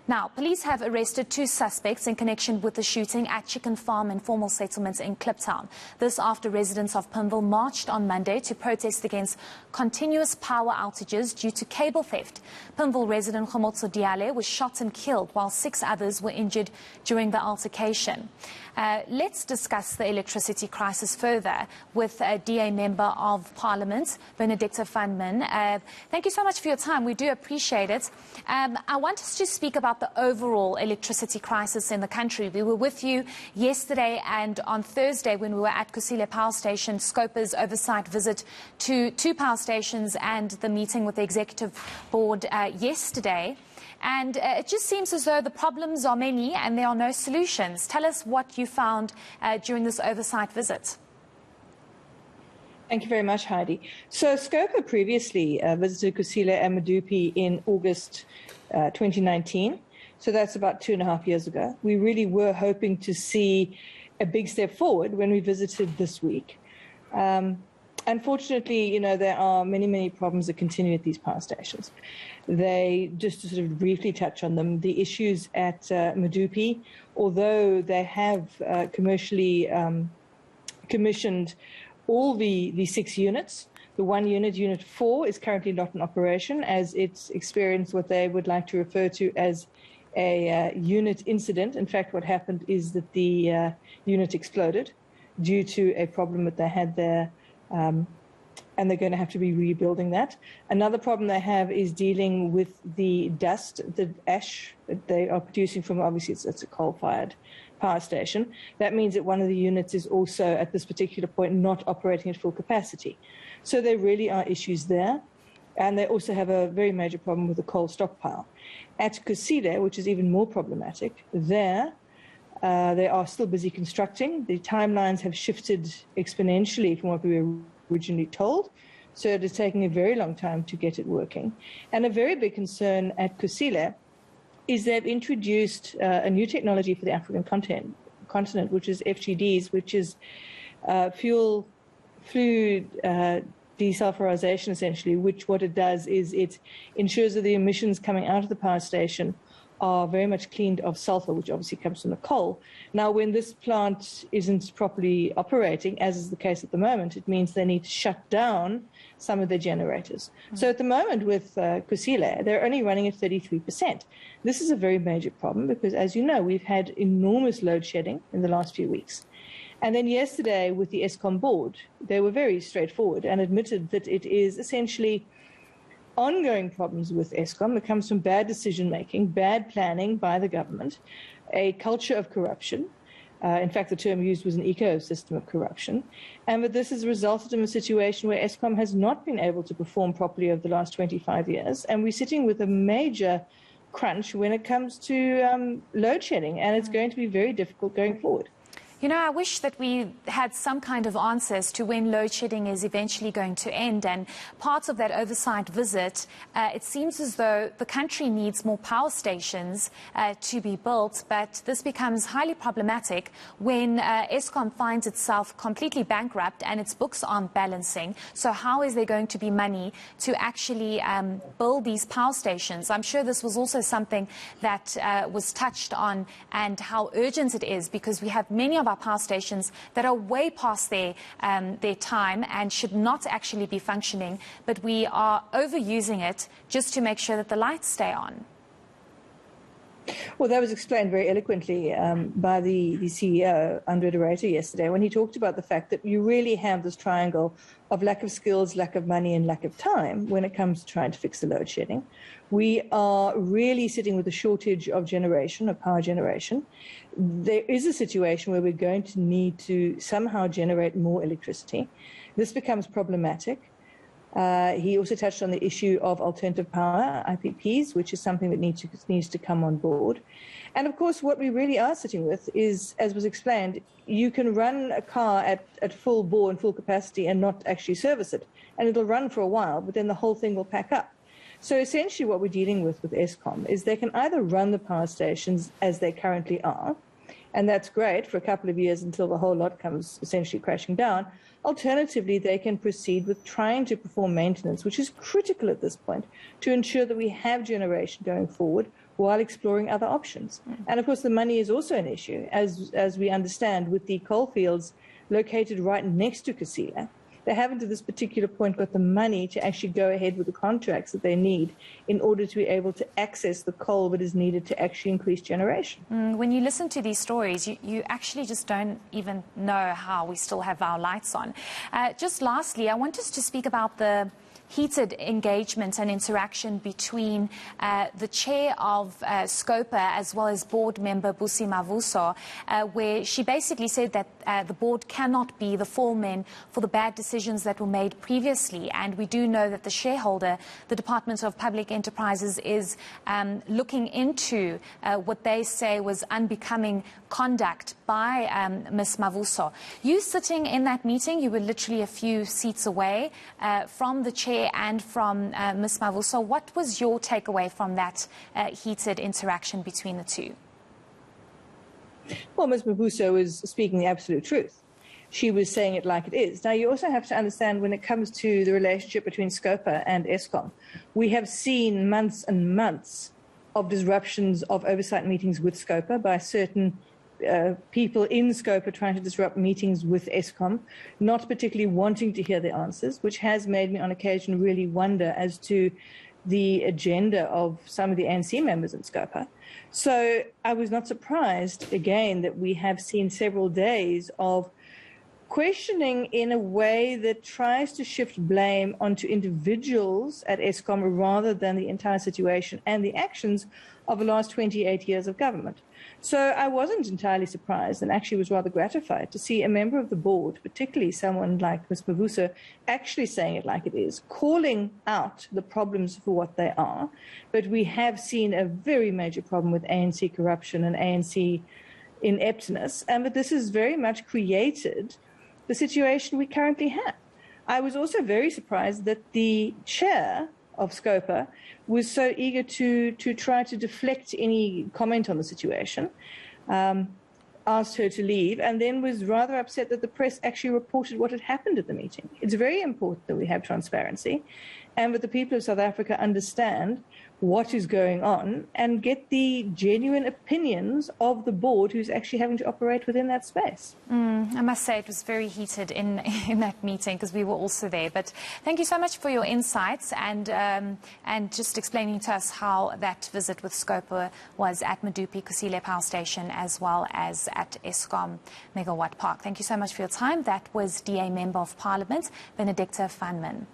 Now, police have arrested 2 suspects in connection with the shooting at Chicken Farm informal settlement in Kliptown. This after residents of Pimville marched on Monday to protest against continuous power outages due to cable theft. Pimville resident Khomotso Diale was shot and killed, while 6 others were injured during the altercation. Let's discuss the electricity crisis further with DA Member of Parliament, Benedicta van Minnen. Thank you so much for your time. We do appreciate it. I want us to speak about the overall electricity crisis in the country. We were with you yesterday and on Thursday when we were at Kusile Power Station, SCOPA's oversight visit to 2 power stations and the meeting with the Executive Board yesterday. And it just seems as though the problems are many and there are no solutions. Tell us what you found during this oversight visit. Thank you very much, Heidi. So SCOPA previously visited Kusile and Medupi in August 2019. So that's about 2.5 years ago. We really were hoping to see a big step forward when we visited this week. Unfortunately, there are many problems that continue at these power stations. Just to sort of briefly touch on them, the issues at Medupi, although they have commercially commissioned all the 6 units, the one unit, Unit 4, is currently not in operation as it's experienced what they would like to refer to as a unit incident. In fact, what happened is that the unit exploded due to a problem that they had there. And they're going to have to be rebuilding that. Another problem they have is dealing with the dust, the ash that they are producing from, obviously it's a coal-fired power station. That means that one of the units is also at this particular point not operating at full capacity. So there really are issues there. And they also have a very major problem with the coal stockpile. At Kusile, which is even more problematic, they are still busy constructing. The timelines have shifted exponentially from what we were originally told. So it is taking a very long time to get it working. And a very big concern at Kusile is they've introduced a new technology for the African continent, which is FGDs, which is fuel fluid desulfurization, essentially, which what it does is it ensures that the emissions coming out of the power station are very much cleaned of sulfur, which obviously comes from the coal. Now, when this plant isn't properly operating, as is the case at the moment, it means they need to shut down some of their generators. So at the moment with Kusile, they're only running at 33%. This is a very major problem because, as you know, we've had enormous load shedding in the last few weeks. And then yesterday with the Eskom board, they were very straightforward and admitted that it is essentially ongoing problems with Eskom. It comes from bad decision-making, bad planning by the government, a culture of corruption. In fact, the term used was an ecosystem of corruption. And that this has resulted in a situation where Eskom has not been able to perform properly over the last 25 years. And we're sitting with a major crunch when it comes to load shedding. And it's going to be very difficult going forward. I wish that we had some kind of answers to when load shedding is eventually going to end. And part of that oversight visit, it seems as though the country needs more power stations to be built. But this becomes highly problematic when Eskom finds itself completely bankrupt and its books aren't balancing. So how is there going to be money to actually build these power stations? I'm sure this was also something that was touched on, and how urgent it is, because we have many of our power stations that are way past their time and should not actually be functioning, but we are overusing it just to make sure that the lights stay on. Well, that was explained very eloquently by the CEO, Andre de Ruyter, yesterday, when he talked about the fact that you really have this triangle of lack of skills, lack of money, and lack of time when it comes to trying to fix the load shedding. We are really sitting with a shortage of generation, of power generation. There is a situation where we're going to need to somehow generate more electricity. This becomes problematic. He also touched on the issue of alternative power, IPPs, which is something that needs to come on board. And of course, what we really are sitting with is, as was explained, you can run a car at full bore and full capacity and not actually service it. And it'll run for a while, but then the whole thing will pack up. So essentially what we're dealing with Eskom is they can either run the power stations as they currently are, and that's great for a couple of years until the whole lot comes essentially crashing down. Alternatively, they can proceed with trying to perform maintenance, which is critical at this point, to ensure that we have generation going forward while exploring other options. And of course, the money is also an issue, as we understand, with the coal fields located right next to Kusile. They haven't, to this particular point, got the money to actually go ahead with the contracts that they need in order to be able to access the coal that is needed to actually increase generation. When you listen to these stories, you actually just don't even know how we still have our lights on. Just lastly, I want us to speak about the heated engagement and interaction between the chair of SCOPA as well as board member Busi Mavuso, where she basically said that the board cannot be the foreman for the bad decisions that were made previously. And we do know that the shareholder, the Department of Public Enterprises, is looking into what they say was unbecoming conduct by Ms. Mavuso. You sitting in that meeting, you were literally a few seats away from the chair and from Ms. Mavuso. What was your takeaway from that heated interaction between the two? Well, Ms. Mavuso was speaking the absolute truth. She was saying it like it is. Now, you also have to understand, when it comes to the relationship between SCOPA and Eskom, we have seen months and months of disruptions of oversight meetings with SCOPA by certain people in SCOPA trying to disrupt meetings with Eskom, not particularly wanting to hear the answers, which has made me on occasion really wonder as to the agenda of some of the ANC members in SCOPA. So I was not surprised, again, that we have seen several days of questioning in a way that tries to shift blame onto individuals at Eskom rather than the entire situation and the actions of the last 28 years of government. So I wasn't entirely surprised, and actually was rather gratified to see a member of the board, particularly someone like Ms. Mavuso, actually saying it like it is, calling out the problems for what they are. But we have seen a very major problem with ANC corruption and ANC ineptness, and that this has very much created the situation we currently have. I was also very surprised that the chair of SCOPA was so eager to try to deflect any comment on the situation, asked her to leave, and then was rather upset that the press actually reported what had happened at the meeting. It's very important that we have transparency and that the people of South Africa understand what is going on and get the genuine opinions of the board who's actually having to operate within that space. I must say it was very heated in that meeting because we were also there. But thank you so much for your insights and just explaining to us how that visit with SCOPA was at Medupi Kusile Power Station as well as at Eskom Megawatt Park. Thank you so much for your time. That was DA Member of Parliament, Benedicta van Minnen.